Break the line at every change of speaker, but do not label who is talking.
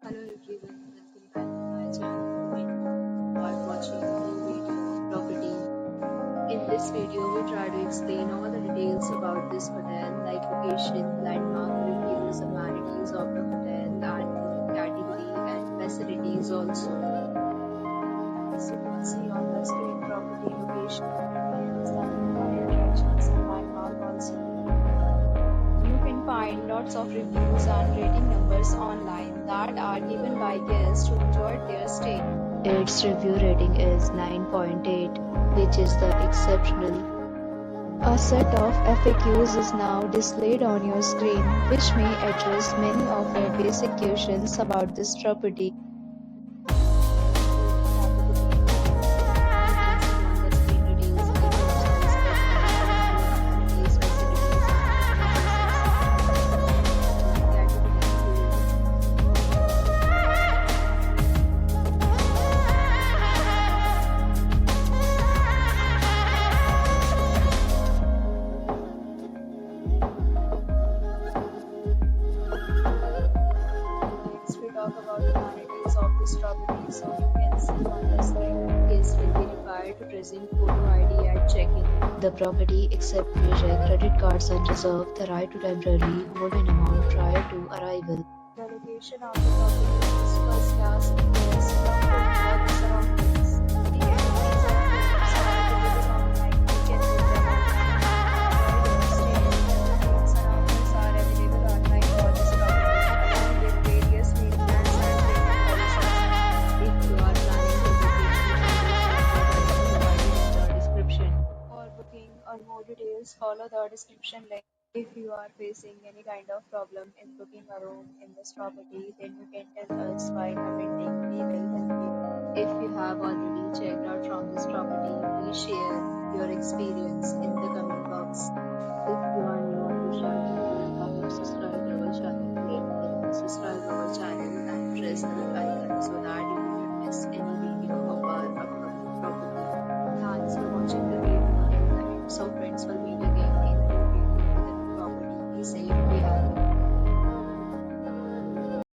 Hello everyone, welcome back to my channel. You are watching a new video of property. In this video, we try to explain all the details about this hotel, like location, landmark, reviews, amenities of the hotel, and room category and facilities also. As you can see on the screen, property location, reviews, the nearby attractions and landmark also. You can find lots of reviews and rating numbers online that are given by guests who enjoyed their stay. Its review rating is 9.8, which is the exceptional. A set of FAQs is now displayed on your screen, which may address many of your basic questions about this property. Next, we talk about the amenities of this property. So you can see on the screen, guests will be required to present photo ID at check-in. The property accepts major credit cards and reserve the right to temporarily hold an amount prior to arrival. The location of the property is first class and best for the surroundings. The amenities of rooms are available online. You can book them online. Stay and surroundings are available online for this property, along with various maintenance and training policies. If you are planning to book it, you can provided in the description. For booking or more details, follow the description link. If you are facing any kind of problem in booking a room in this property, then you can tell us by commenting. We will help you. If you have already checked out from this property, please share your experience in the comment box. If you are new on this channel and have not subscribed our channel yet, then subscribe our channel and press the bell icon.